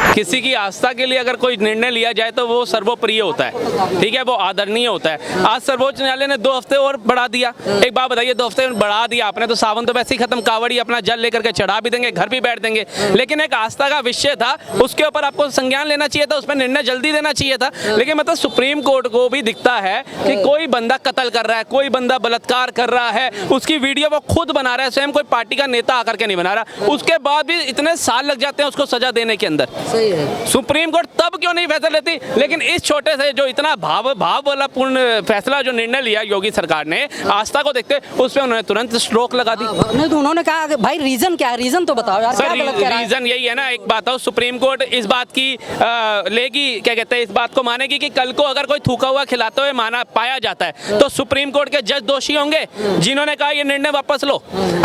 किसी की आस्था के लिए अगर कोई निर्णय लिया जाए तो वो सर्वोप्रिय होता है, ठीक है, वो आदरणीय होता है। आज सर्वोच्च न्यायालय ने 2 हफ्ते और बढ़ा दिया। एक बात बताइए, 2 हफ्ते बढ़ा दिया आपने तो सावन तो वैसे ही खत्म, कावड़ी अपना जल लेकर के चढ़ा भी देंगे, घर भी बैठ देंगे। लेकिन एक आस्था का विषय था, उसके ऊपर आपको संज्ञान लेना चाहिए था, उसमें निर्णय जल्दी देना चाहिए था। लेकिन मतलब सुप्रीम कोर्ट को भी दिखता है कि कोई बंदा कत्ल कर रहा है, कोई बंदा बलात्कार कर रहा है, उसकी वीडियो वो खुद बना रहा है, स्वयं कोई पार्टी का नेता आकर के नहीं बना रहा, उसके बाद भी इतने साल लग जाते हैं उसको सजा देने के अंदर। सही है। सुप्रीम कोर्ट तब क्यों नहीं फैसला लेती? लेकिन इस छोटे से जो इतना भाव वाला पूर्ण फैसला जो निर्णय लिया योगी सरकार ने आस्था को देखते, उस पर उन्होंने तुरंत स्ट्रोक लगा दी। नहीं तो उन्होंने कहा कि भाई रीजन क्या है, रीजन तो बताओ यार, क्या गलत कह रहा है? रीजन यही है ना, एक बात हो, सुप्रीम कोर्ट इस बात की लेगी, क्या कहते हैं, इस बात को मानेगी कि कल को अगर कोई थूका हुआ खिलाते हुए माना पाया जाता है तो सुप्रीम कोर्ट के जज दोषी होंगे जिन्होंने कहा ये निर्णय वापस लो।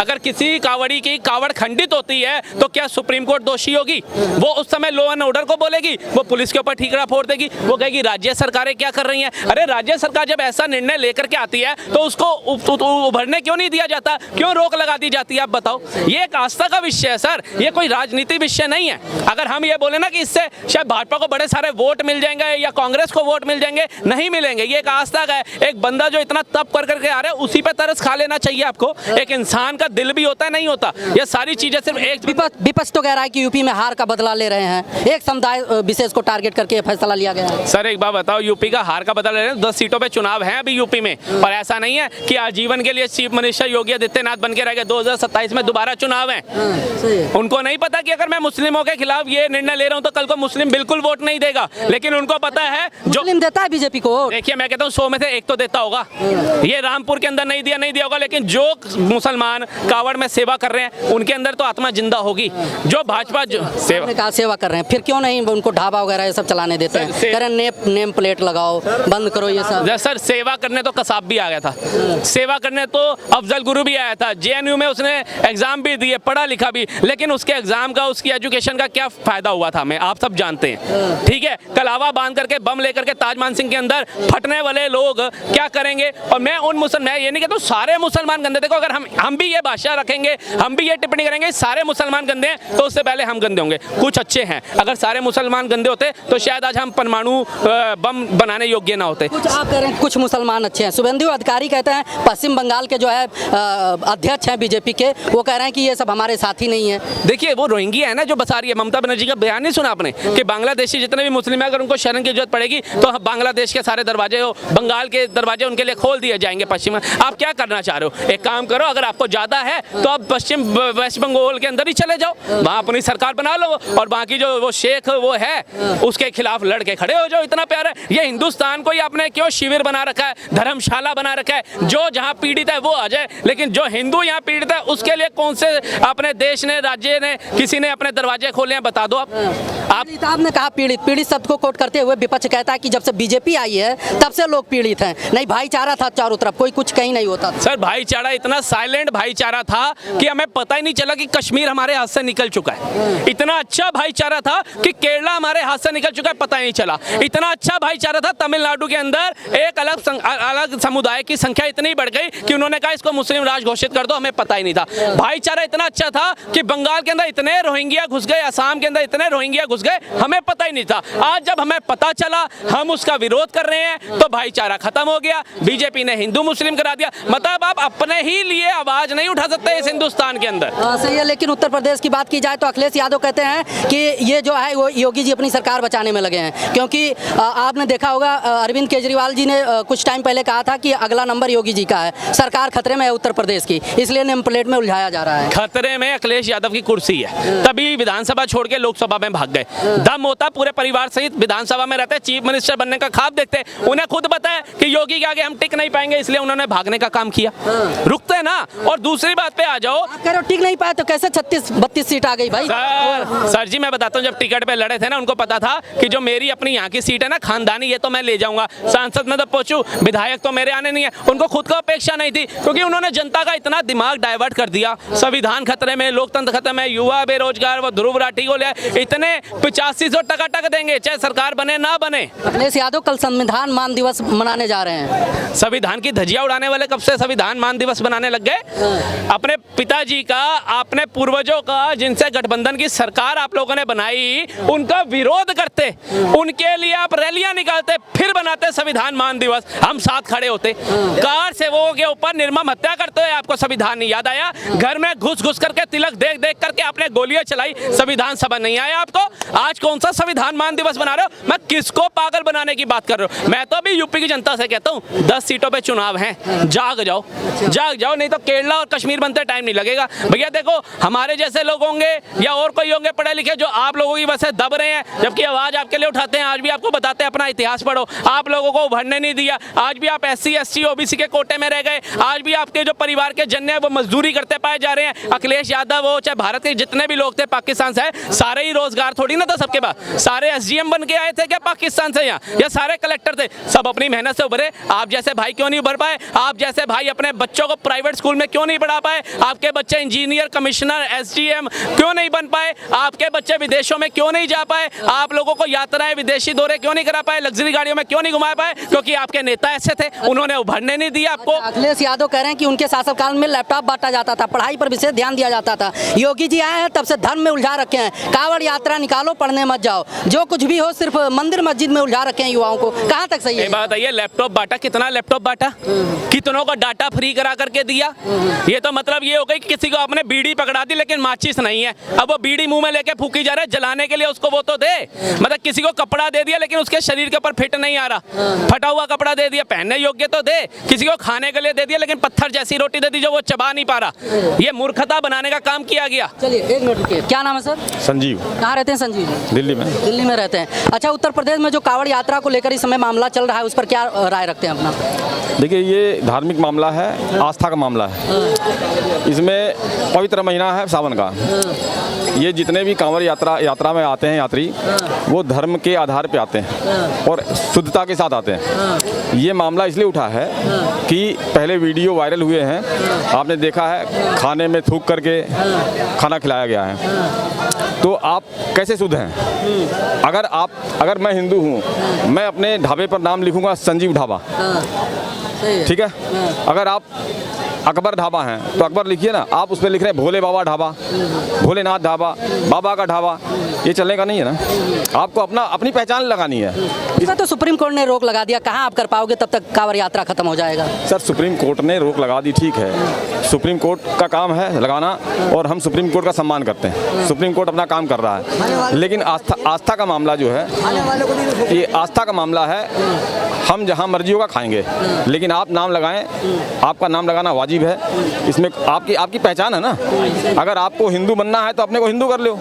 अगर किसी कावड़ी की कावड़ खंडित होती है तो क्या सुप्रीम कोर्ट दोषी होगी? वो उस समय लॉ एंड ऑर्डर को बोलेगी, वो पुलिस के ऊपर ठीकरा फोड़ देगी, वो कहेगी राज्य सरकारें क्या कर रही हैं। अरे राज्य सरकार जब ऐसा निर्णय लेकर के आती है तो उसको उभरने क्यों नहीं दिया जाता, क्यों रोक लगा दी जाती है? आप बताओ। ये एक आस्था का विषय है सर, ये कोई राजनीति विषय नहीं है। अगर हम ये बोले ना कि इससे शायद भाजपा को बड़े सारे वोट मिल जाएंगे या कांग्रेस को वोट मिल जाएंगे, नहीं मिलेंगे। ये एक आस्था का है। एक बंदा जो इतना तप कर करके आ रहा है उसी पे तरस खा लेना चाहिए आपको। एक इंसान का दिल भी होता है, नहीं होता। ये सारी चीजें सिर्फ एक विपक्ष तो कह रहा है कि यूपी में हार का बदला ले रहे हैं, एक समुदाय विशेष को टारगेट करके फैसला लिया गया है। सर एक बात बताओ, यूपी का हार का बदला ले रहे हैं, 10 सीटों पे चुनाव है अभी यूपी में, और ऐसा नहीं है कि आजीवन के लिए चीफ मिनिस्टर योगी आदित्यनाथ बन के रह गए। 2027 में दोबारा चुनाव है। उनको नहीं पता कि अगर मैं मुस्लिमों के खिलाफ ये निर्णय ले रहा हूँ तो कल को मुस्लिम बिल्कुल वोट नहीं देगा, लेकिन उनको पता है जो मुस्लिम देता है बीजेपी को। देखिए मैं कहता हूँ 100 में से 1 तो देता होगा। ये रामपुर के अंदर नहीं दिया होगा, लेकिन जो मुसलमान कावड़ में सेवा कर रहे हैं उनके अंदर तो आत्मा जिंदा होगी। जो भाजपा जो सेवा कर रहे हैं, फिर क्यों नहीं उनको ढाबा वगैरह ये सब चलाने देते हैं? कह रहे हैं नेम प्लेट लगाओ, बंद करो ये सब। सर सेवा करने तो कसाब भी आ गया था, सेवा करने तो अफजल गुरु भी आया था, जेएनयू में उसने एग्जाम भी दिए, पढ़ा लिखा भी, लेकिन उसके एग्जाम का, उसकी एजुकेशन का क्या फायदा हुआ था हमें, आप सब जानते हैं। ठीक है, कलावा बांध करके बम लेकर के ताजमान सिंह के अंदर फटने वाले लोग क्या करेंगे? और मैं ये नहीं कहता सारे मुसलमान गंदे। देखो अगर हम भी ये भाषा रखेंगे, हम भी ये टिप्पणी करेंगे सारे मुसलमान गंदे हैं, तो उससे पहले हम गंदे होंगे। कुछ अच्छे हैं, अगर सारे मुसलमान गंदे होते तो शायद आज हम परमाणु बम बनाने योग्य ना होते। कुछ आप कह रहे हैं कुछ मुसलमान अच्छे हैं। शुभेंदु अधिकारी कहते हैं, पश्चिम बंगाल के जो है अध्यक्ष हैं बीजेपी के, वो कह रहे हैं कि ये सब हमारे साथी नहीं है। देखिए वो रोहिंग्या है ना जो बसा रही है, ममता बनर्जी का बयान नहीं सुना आपने कि बांग्लादेशी जितने भी मुस्लिम है अगर उनको शरण की जरूरत पड़ेगी तो बांग्लादेश के सारे दरवाजे, बंगाल के दरवाजे उनके लिए खोल दिए जाएंगे पश्चिम में। आप क्या करना चाह रहे हो? एक काम करो, अगर आपको ज्यादा है तो आप वेस्ट बंगाल के अंदर ही चले जाओ, वहां अपनी सरकार बना लो और बाकी जो वो शेख वो है उसके खिलाफ लड़के खड़े हो जाओ। इतना प्यार है ये हिंदुस्तान को ही आपने क्यों शिविर बना रखा है, धर्मशाला बना रखा है? जो जहां पीड़ित है वो आ जाए, लेकिन जो हिंदू यहाँ पीड़ित है उसके लिए कौन से अपने देश ने, राज्य ने, किसी ने अपने दरवाजे खोले हैं? बता दो आप। आपने कहा पीड़ित शब्द को कोट करते हुए विपक्ष कहता है कि जब से बीजेपी आई है तब से लोग पीड़ित हैं, नहीं भाईचारा था चारों तरफ, कोई कुछ कहीं नहीं होता। सर भाईचारा इतना साइलेंट भाईचारा था कि हमें पता ही नहीं चला कि कश्मीर हमारे हाथ से निकल चुका है। इतना अच्छा भाईचारा था कि केरला हमारे हाथ से निकल चुका है, पता ही नहीं चला। इतना अच्छा भाईचारा था, तमिलनाडु के अंदर एक अलग समुदाय की संख्या इतनी बढ़ गई कि उन्होंने कहा इसको मुस्लिम राष्ट्र घोषित कर दो, हमें पता ही नहीं था। भाईचारा इतना अच्छा था कि बंगाल के अंदर इतने रोहिंग्या घुस गए, असम के अंदर इतने रोहिंग्या घुस गए, हमें पता ही नहीं था। आज जब हमें पता चला हम उसका विरोध कर रहे हैं तो भाईचारा खत्म हो गया, बीजेपी ने हिंदू मुस्लिम करा दिया। मतलब आप अपने ही लिए आवाज नहीं उठा सकते इस हिंदुस्तान के अंदर। सही है, लेकिन उत्तर प्रदेश की बात की जाए तो अखिलेश यादव कहते हैं कि ये जो है वो योगी जी अपनी सरकार बचाने में लगे हैं, क्योंकि आपने देखा होगा अरविंद केजरीवाल जी ने कुछ टाइम पहले कहा था कि अगला नंबर योगी जी का है, सरकार खतरे में है उत्तर प्रदेश की, इसलिए नेम प्लेट में उलझाया जा रहा है। खतरे में अखिलेश यादव की कुर्सी है, तभी विधानसभा छोड़ के लोकसभा में भाग गए। दम होता पूरे परिवार सहित विधानसभा में रहते, चीफ मिनिस्टर बनने का ख्वाब देखते, उन्हें खुद पता है कि योगी के आगे हम टिक नहीं पाएंगे, इसलिए उन्होंने भागने का काम किया। रुकते ना। और दूसरी बात पे आ जाओ, आप कह रहे हो टिक नहीं पाए तो कैसे 36-32 सीट आ गई भाई? सर जी मैं बताता हूँ, जब टिकट पे लड़े थे ना उनको पता था कि जो मेरी अपनी यहाँ की सीट है ना खानदानी, ये तो मैं ले जाऊंगा, सांसद में तो पहुंचू, विधायक तो मेरे आने नहीं है। उनको खुद को अपेक्षा नहीं थी, क्योंकि उन्होंने जनता का इतना दिमाग डाइवर्ट कर दिया। संविधान खतरे में, लोकतंत्र खत्म है, युवा बेरोजगार, वो ध्रुव राठी को ले इतने 8500 टका देंगे चाहे सरकार बने ना बने। अखिलेश यादव कल संविधान मान दिवस मनाने जा रहे हैं। संविधान की धज्जियां उड़ाने वाले कब से संविधान मान दिवस बनाने लग गए? अपने पिताजी का, अपने पूर्वजों का, जिनसे गठबंधन की सरकार आप लोगों ने बनाई भाई उनका विरोध करते, उनके लिए आप रैलियां निकालते, फिर बनाते संविधान मान दिवस, हम साथ खड़े होते। कार सेवकों के ऊपर निर्मम हत्या करते हुए आपको संविधान नहीं याद आया? घर में घुस घुस करके तिलक देख देख करके आपने गोलियां चलाई, संविधान समझ नहीं आया आपको? आज कौन सा संविधान मान दिवस बना रहे हो? मैं किसको पागल बनाने की बात कर रहे हो? मैं तो अभी यूपी की जनता से कहता हूँ 10 सीटों पे चुनाव हैं, जाग जाओ, जाग जाओ, नहीं तो केरला और कश्मीर बनते टाइम नहीं लगेगा। भैया देखो, हमारे जैसे लोग होंगे या और कोई होंगे पढ़े लिखे जो आप लोगों की वजह से दब रहे हैं, जबकि आवाज आपके लिए उठाते हैं। आज भी आपको बताते हैं अपना इतिहास पढ़ो, आप लोगों को उभरने नहीं दिया। आज भी आप SC ST OBC के कोटे में रह गए। आज भी आपके जो परिवार के जन्ने हैं वो मजदूरी करते पाए जा रहे हैं। अखिलेश यादव हो चाहे भारत के जितने भी लोग थे पाकिस्तान से, सारे ही रोजगार थोड़ी ना था सबके पास। सारे SDM बन के आए थे क्या पाकिस्तान से यहाँ, या सारे कलेक्टर थे? सब अपनी मेहनत से उभरे। आप जैसे भाई क्यों नहीं उभर पाए? आप जैसे भाई अपने बच्चों को प्राइवेट स्कूल में क्यों नहीं पढ़ा पाए? आपके बच्चे इंजीनियर, कमिश्नर, SDM क्यों नहीं बन पाए? आपके बच्चे विदेशों में क्यों नहीं जा पाए? आप लोगों को यात्राएं, विदेशी दौरे क्यों नहीं करा पाए? लग्जरी गाड़ियों में क्यों नहीं घुमा पाए? क्योंकि आपके नेता ऐसे थे, उन्होंने उभरने नहीं दिया आपको। अखिलेश यादव कह रहे हैं कि उनके शासनकाल में लैपटॉप बांटा जाता था, पढ़ाई पर विशेष ध्यान दिया जाता था। योगी जी आए हैं तब से धर्म में उलझा रखे हैं। कावड़ यात्रा निकालो, पढ़ने मत जाओ, जो कुछ भी हो सिर्फ मंदिर मस्जिद में उलझा रखे हैं युवाओं को। कहाँ तक सही है? बात है, लैपटॉप बांटा, कितना लैपटॉप बांटा, कितनों को डाटा फ्री करा करके दिया? ये तो मतलब ये हो गई कि किसी को आपने बीड़ी पकड़ा दी लेकिन माचिस नहीं है, अब वो बीड़ी मुंह में लेके फूकी जा रहा है, जलाने के लिए उसको वो तो दे। मतलब किसी को कपड़ा दे दिया लेकिन उसके शरीर के ऊपर फिट नहीं आ रहा, फटा हुआ कपड़ा दे दिया, पहनने योग्य तो दे। किसी को खाने के लिए दे दिया लेकिन पत्थर जैसी रोटी दे दी जो वो चबा नहीं पा रहा। ये मूर्खता बनाने का काम किया गया। चलिए 1 मिनट रुकिए, क्या नाम है सर? संजीव। कहाँ रहते हैं संजीव जी? दिल्ली में। दिल्ली में रहते हैं। अच्छा, उत्तर प्रदेश में जो कावड़ यात्रा को लेकर इस समय मामला चल रहा है उस पर क्या राय रखते हैं अपना? देखिए, ये धार्मिक मामला है, आस्था का मामला है। इसमें पवित्र महीना है सावन का। ये जितने भी कांवड़ यात्रा में आते हैं यात्री, वो धर्म के आधार पे आते हैं और शुद्धता के साथ आते हैं। ये मामला इसलिए उठा है कि पहले वीडियो वायरल हुए हैं, आपने देखा है, खाने में थूक करके खाना खिलाया गया है। तो आप कैसे शुद्ध हैं? अगर मैं हिंदू हूँ, मैं अपने ढाबे पर नाम लिखूंगा संजीव ढाबा, ठीक है? अगर आप अकबर ढाबा हैं तो अकबर लिखिए ना, आप उस पर लिख रहे हैं भोले बाबा ढाबा, भोलेनाथ ढाबा, बाबा का ढाबा, ये चलेगा नहीं है ना। आपको अपनी पहचान लगानी है। इसमें तो सुप्रीम कोर्ट ने रोक लगा दिया, कहाँ आप कर पाओगे? तब तक कांवड़ यात्रा खत्म हो जाएगा। सर, सुप्रीम कोर्ट ने रोक लगा दी, ठीक है, सुप्रीम कोर्ट का काम है लगाना और हम सुप्रीम कोर्ट का सम्मान करते हैं। सुप्रीम कोर्ट अपना काम कर रहा है, लेकिन आस्था का मामला जो है, ये आस्था का मामला है। हम जहाँ मर्जी होगा खाएंगे, लेकिन आप नाम लगाएं, आपका नाम लगाना वाजिब है। इसमें आपकी पहचान है ना। अगर आपको हिंदू बनना है तो अपने को हिंदू कर लो।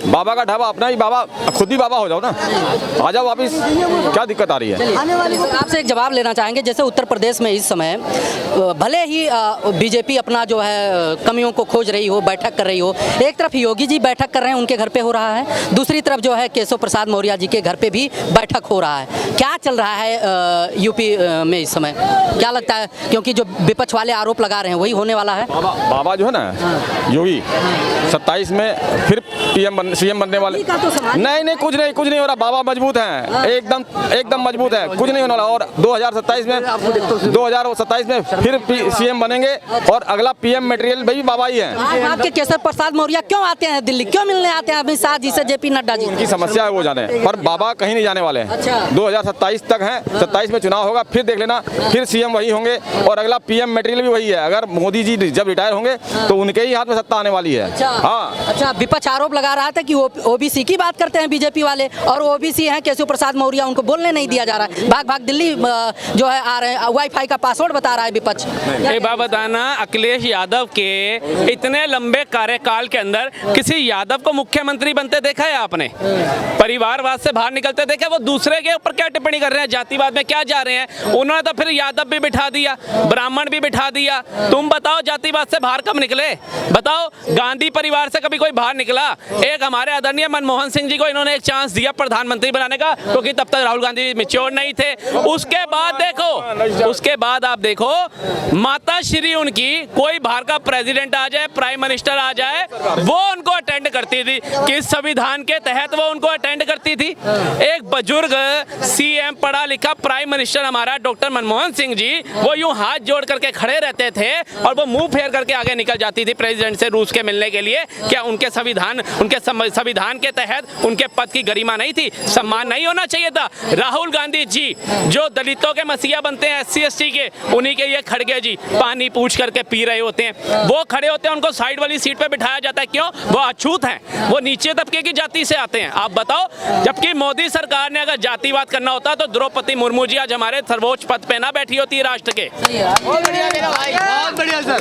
बाबा का ढाबा अपना ही बाबा, खुद ही बाबा हो जाओ ना, आ जाओ वापिस, क्या दिक्कत आ रही है? आपसे एक जवाब लेना चाहेंगे, जैसे उत्तर प्रदेश में इस समय भले ही बीजेपी अपना जो है कमियों को खोज रही हो, बैठक कर रही हो, एक तरफ योगी जी बैठक कर रहे हैं, उनके घर पे हो रहा है, दूसरी तरफ जो है केशव प्रसाद मौर्य जी के घर पे भी बैठक हो रहा है। क्या चल रहा है यूपी में इस समय, क्या लगता है? क्योंकि जो विपक्ष वाले आरोप लगा रहे हैं वही होने वाला है। बाबा जो है ना, योगी 27 में फिर CM बनने वाले। नहीं, कुछ नहीं हो रहा। बाबा मजबूत हैं, एकदम मजबूत है, कुछ नहीं होने वाला। और 2027 में फिर CM बनेंगे और अगला PM मटेरियल भाई बाबा ही है। आपके केशव प्रसाद मौर्य क्यों आते हैं दिल्ली, क्यों मिलने आते हैं अमित शाह जी से, JP नड्डा जी? उनकी समस्या है, वो जाने, पर बाबा कहीं नहीं जाने वाले हैं। 2027 तक है, 27 में चुनाव होगा, फिर देख लेना, फिर CM वही होंगे और अगला PM मटेरियल भी वही है। अगर मोदी जी जब रिटायर होंगे तो उनके ही हाथ में सत्ता आने वाली है। अच्छा, विपक्ष आरोप लगा रहा था कि OBC की बात करते हैं बीजेपी वाले, और OBC हैं केशव प्रसाद मौर्य, उनको बोलने नहीं दिया जा रहा है। भाग दिल्ली जो है आ रहे हैं, वाईफाई का पासवर्ड बता रहा है विपक्ष। एक बात बताना, अखिलेश यादव के इतने लंबे कार्यकाल के अंदर किसी यादव को मुख्यमंत्री बनते देखा है आपने? परिवारवाद से बाहर निकलते देखा? वो दूसरे के ऊपर क्या टिप्पणी कर रहे हैं, जातिवाद में क्या जा रहे हैं? उन्होंने तो फिर यादव भी बिठा दिया, ब्राह्मण भी बिठा दिया। तुम बताओ जातिवाद से बाहर कब निकले? बताओ, गांधी परिवार से कभी कोई बाहर निकला? एक हमारे आदरणीय मनमोहन सिंह जी को इन्होंने एक चांस दिया प्रधानमंत्री बनाने का, क्योंकि तब तक राहुल गांधी मैच्योर नहीं थे। उसके बाद आप देखो, माता श्री उनकी कोई बाहर का प्रेसिडेंट आ जाए, प्राइम मिनिस्टर आ जाए, वो उनको अटेंड करती थी। किस संविधान के तहत वो उनको अटेंड करती थी? एक बुजुर्ग CM पढ़ा लिखा प्राइम मिनिस्टर हमारा डॉक्टर मनमोहन सिंह जी, वो यूं हाथ जोड़ करके खड़े रहते थे और वो मुंह फेर करके आगे निकल जाती थी प्रेसिडेंट से रूस के मिलने के लिए। क्या उनके संविधान के तहत उनके पद की गरिमा नहीं थी, सम्मान नहीं होना चाहिए था? राहुल गांधी जी जो दलितों के मसीहा बनते हैं, SC ST के, उन्हीं के ये खड़गे जी पानी पूछ करके पी रहे होते हैं, वो खड़े होते हैं, उनको साइड वाली सीट पे बिठाया जाता है। क्यों? वो अछूत हैं, वो नीचे तबके की जाति से आते हैं। आप बताओ, जबकि मोदी सरकार ने अगर जातिवाद करना होता तो द्रौपदी मुर्मू जी आज हमारे सर्वोच्च पद पे ना बैठी होती राष्ट्र के। बहुत बढ़िया सर।